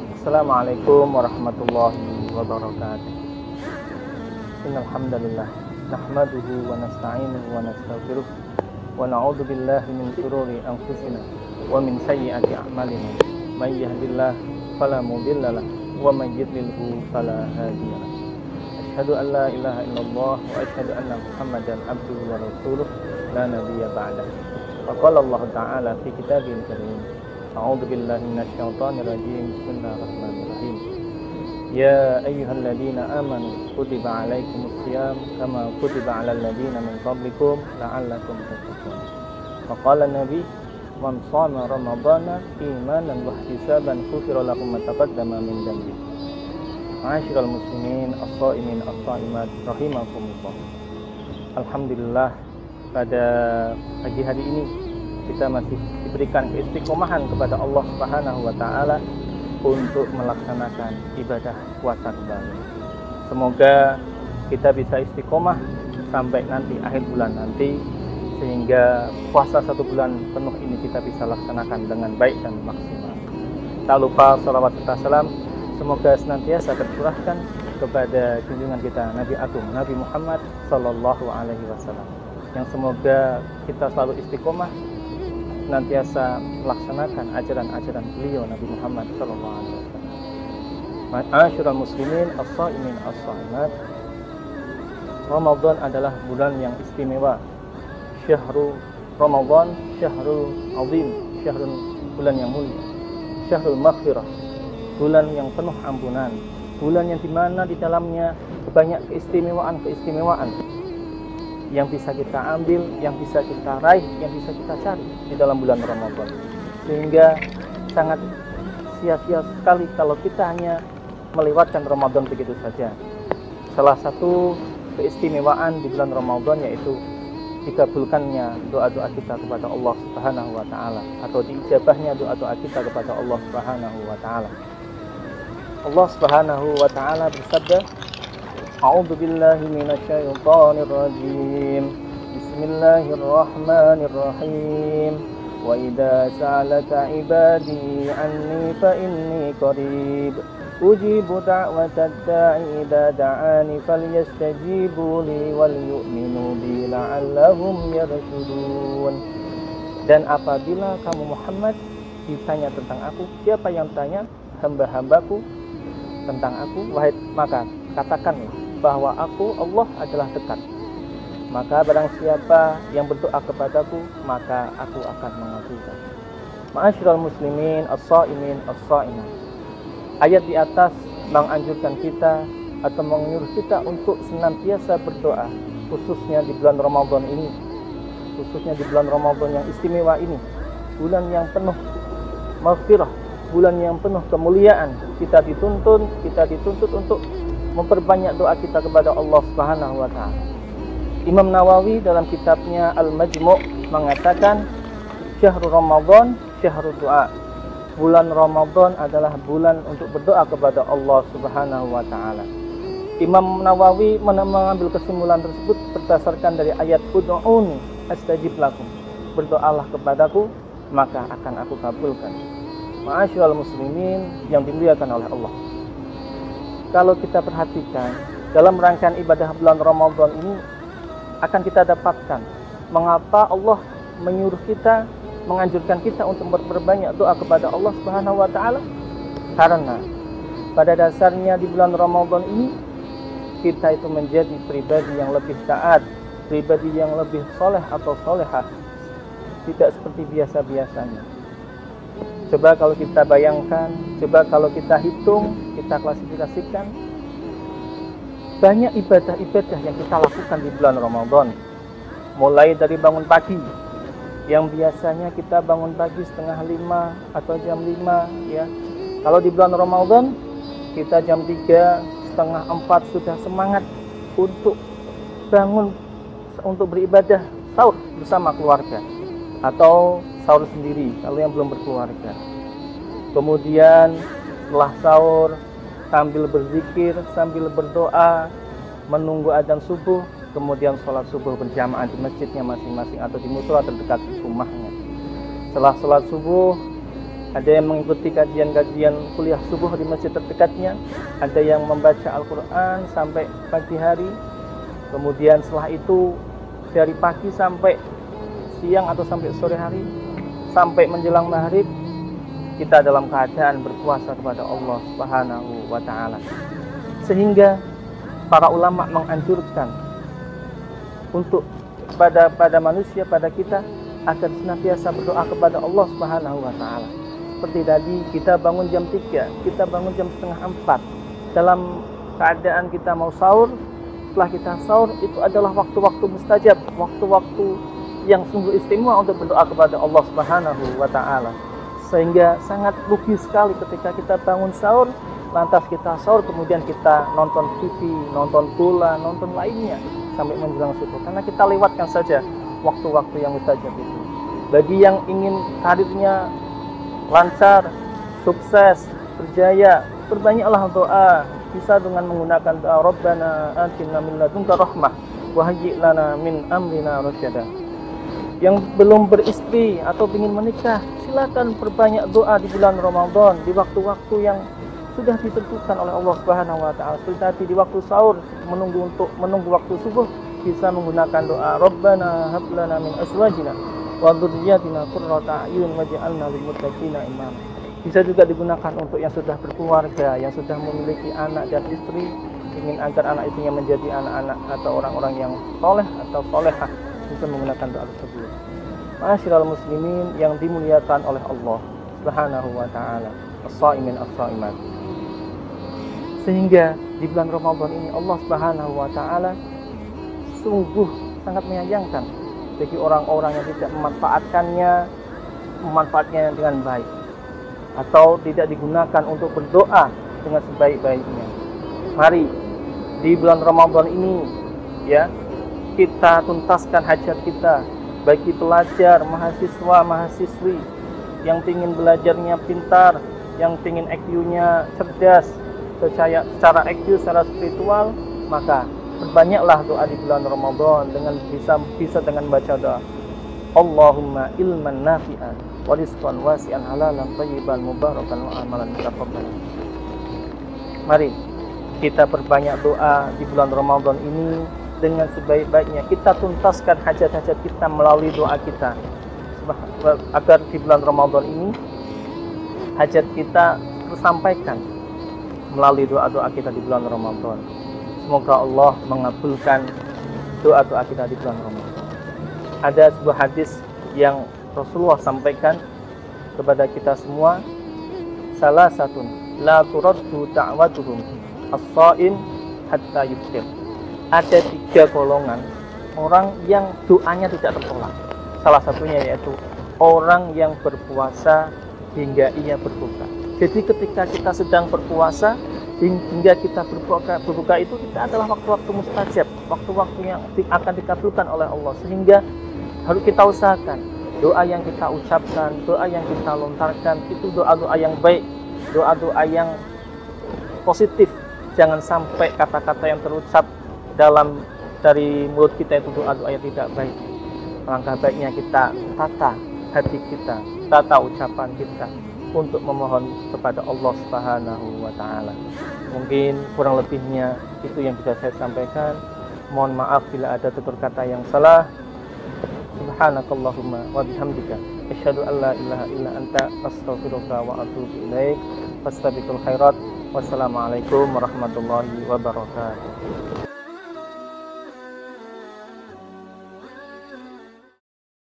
Assalamualaikum warahmatullahi wabarakatuh. Innal hamdalillah nahmaduhu wa nasta'inuhu wa nastaghfiruh wa na'udzu billahi min shururi anfusina wa min sayyiati a'malina. May yahdihillahu fala mudilla lahu wa may yudlilhu fala hadiya lahu. Asyhadu an la ilaha illallah wa asyhadu anna Muhammadan abduhu wa rasuluh la nabiyya ba'dah. Wa qala Allah ta'ala fi kitabihil karim. A'udzu billahi minasyaitonir rajim. Bismillahirrahmanirrahim. Ya ayyuhalladzina amanu kutiba alaikumus syiyam kama kutiba alal ladzina min qablikum la'allakum tattaqun. Wa qala Nabi man shama ramadhana imanan wa ihtisaban ghufira lahu ma taqaddama min dhanbi. Ma'asyiral muslimin as-shaimin as-shaimat rahimakumullah. Alhamdulillah, pada pagi hari ini kita masih diberikan keistiqomahan kepada Allah Subhanahu wa taala untuk melaksanakan ibadah puasa kembali. Semoga kita bisa istiqomah sampai nanti akhir bulan nanti, sehingga puasa 1 bulan penuh ini kita bisa laksanakan dengan baik dan maksimal. Tak lupa salawat serta salam semoga senantiasa tercurahkan kepada junjungan kita Nabi Agung Nabi Muhammad sallallahu alaihi wasallam, yang semoga kita selalu istiqomah senantiasa melaksanakan ajaran-ajaran beliau Nabi Muhammad sallallahu alaihi wasallam. Ma'asyiral muslimin as-shaimin as-shaimat. Ramadan adalah bulan yang istimewa. Syahrul Ramadan syahrul azim, syahrul bulan yang mulia. Syahrul maghfirah, bulan yang penuh ampunan, bulan yang dimana di dalamnya banyak keistimewaan yang bisa kita ambil, yang bisa kita raih, yang bisa kita cari di dalam bulan Ramadan. Sehingga sangat sia-sia sekali kalau kita hanya melewatkan Ramadan begitu saja. Salah satu keistimewaan di bulan Ramadan yaitu dikabulkannya doa-doa kita kepada Allah Subhanahu wa taala, atau diijabahnya doa-doa kita kepada Allah Subhanahu wa taala. Allah Subhanahu wa taala bersabda, A'udzu billahi minasyaitonir rajim. Bismillahirrahmanirrahim. Wa idza sa'alaka 'ibadi 'anni fa inni qarib. Ujibu da'watad da'i idza da'ani falyastajibu li wal yu'minu bi la'allahum yarshudun. Dan apabila kamu Muhammad ditanya tentang aku, siapa yang tanya hamba-hambaku tentang aku, maka katakanlah bahwa aku Allah adalah dekat. Maka barang siapa yang berdoa kepadaku, maka aku akan mengabulkan. Ma'asyiral muslimin as-shaimin as-shaimat. Ayat di atas menganjurkan kita atau menyuruh kita untuk senantiasa berdoa, khususnya di bulan Ramadan ini, khususnya di bulan Ramadan yang istimewa ini, bulan yang penuh maghfirah, bulan yang penuh kemuliaan. Kita dituntut untuk memperbanyak doa kita kepada Allah Subhanahu wa taala. Imam Nawawi dalam kitabnya Al-Majmu' mengatakan, Syahrul Ramadan syahrul doa. Bulan Ramadan adalah bulan untuk berdoa kepada Allah Subhanahu wa taala. Imam Nawawi mengambil kesimpulan tersebut berdasarkan dari ayat ud'uuni astajib lakum. Berdoalah kepadaku, maka akan aku kabulkan. Ma'asyiral muslimin yang dimuliakan oleh Allah. Kalau kita perhatikan dalam rangkaian ibadah bulan Ramadan ini, akan kita dapatkan mengapa Allah menyuruh kita, menganjurkan kita untuk berbanyak doa kepada Allah Subhanahu wa taala. Karena pada dasarnya di bulan Ramadan ini kita itu menjadi pribadi yang lebih taat, pribadi yang lebih soleh atau solehah, tidak seperti biasa-biasanya. Coba kalau kita bayangkan, coba kalau kita hitung, kita klasifikasikan, banyak ibadah-ibadah yang kita lakukan di bulan Ramadan. Mulai dari bangun pagi, yang biasanya kita bangun pagi 4:30 atau jam 5, ya. Kalau di bulan Ramadan, kita jam 3, 3:30 sudah semangat untuk bangun, untuk beribadah sahur bersama keluarga, atau sahur sendiri kalau yang belum berkeluarga. Kemudian setelah sahur, sambil berzikir, sambil berdoa, menunggu adzan subuh, kemudian sholat subuh berjamaah di masjidnya masing-masing atau di musola terdekat rumahnya. Setelah sholat subuh, ada yang mengikuti kajian-kajian kuliah subuh di masjid terdekatnya, ada yang membaca Al-Quran sampai pagi hari, kemudian setelah itu dari pagi sampai siang atau sampai sore hari, sampai menjelang maghrib kita dalam keadaan berpuasa kepada Allah Subhanahu wa Ta'ala. Sehingga para ulama menganjurkan untuk pada manusia, pada kita, agar senantiasa berdoa kepada Allah Subhanahu wa Ta'ala. Seperti tadi, kita bangun jam 3, kita bangun jam setengah 4, dalam keadaan kita mau sahur. Setelah kita sahur, itu adalah waktu-waktu mustajab, waktu-waktu yang sungguh istimewa untuk berdoa kepada Allah Subhanahu wa Ta'ala. Sehingga sangat rugi sekali ketika kita bangun sahur, lantas kita sahur, kemudian kita nonton TV, nonton bola, nonton lainnya sampai menjelang subuh, karena kita lewatkan saja waktu-waktu yang mustajab itu. Bagi yang ingin karirnya lancar, sukses, berjaya, perbanyaklah doa. Bisa dengan menggunakan doa Rabbana atina min ladunka rahmah wa hayyi' lana min amrina rasyada. Yang belum beristri atau ingin menikah, silakan perbanyak doa di bulan Ramadan, di waktu-waktu yang sudah ditentukan oleh Allah Subhanahu wa Ta'ala. Seperti tadi di waktu sahur, menunggu waktu subuh, bisa menggunakan doa Rabbana hab lana min azwajina wa dzurriyyatina qurrata a'yun waj'alna lil muttaqina imama. Bisa juga digunakan untuk yang sudah berkeluarga, yang sudah memiliki anak dan istri, ingin agar anak istrinya menjadi anak-anak atau orang-orang yang soleh atau solehah, bisa menggunakan doa tersebut. Ma'asyiral muslimin yang dimuliakan oleh Allah Subhanahu wa Ta'ala, as-shaimin as-shaimat. Sehingga di bulan Ramadan ini Allah Subhanahu wa Ta'ala sungguh sangat menyayangkan bagi orang-orang yang tidak memanfaatkannya dengan baik, atau tidak digunakan untuk berdoa dengan sebaik-baiknya. Mari di bulan Ramadan ini ya, kita tuntaskan hajat kita. Bagi pelajar, mahasiswa, mahasiswi yang ingin belajarnya pintar, yang ingin IQ-nya cerdas, secara IQ, secara spiritual, maka perbanyaklah doa di bulan Ramadan dengan bisa dengan baca doa Allahumma ilman nafi'an wa rizqan wasi'an halalan thayyiban mubarakan wa amalan mutaqabbalan. Mari kita perbanyak doa di bulan Ramadan ini dengan sebaik-baiknya. Kita tuntaskan hajat-hajat kita melalui doa kita, agar di bulan Ramadan ini hajat kita tersampaikan melalui doa-doa kita di bulan Ramadan. Semoga Allah mengabulkan doa-doa kita di bulan Ramadan. Ada sebuah hadis yang Rasulullah sampaikan kepada kita semua, salah satu la turaddu da'watuhum as-sha'im hatta yuftir. Ada 3 golongan orang yang doanya tidak tertolak. Salah satunya yaitu orang yang berpuasa hingga ia berbuka. Jadi ketika kita sedang berpuasa hingga kita berbuka itu, kita adalah waktu-waktu mustajab, waktu-waktu yang akan dikabulkan oleh Allah. Sehingga harus kita usahakan doa yang kita ucapkan, doa yang kita lontarkan itu doa-doa yang baik, doa-doa yang positif. Jangan sampai kata-kata yang terucap dari mulut kita itu doa-doa yang tidak baik. Alangkah baiknya kita tata hati kita, tata ucapan kita untuk memohon kepada Allah Subhanahu wa Ta'ala. Mungkin kurang lebihnya itu yang bisa saya sampaikan. Mohon maaf bila ada tutur kata yang salah. Subhanakallahumma wa bihamdika asyhadu an la ilaha illa anta astaghfiruka wa atubu ilaik. Fastabiqul khairat. Wassalamualaikum warahmatullahi wabarakatuh.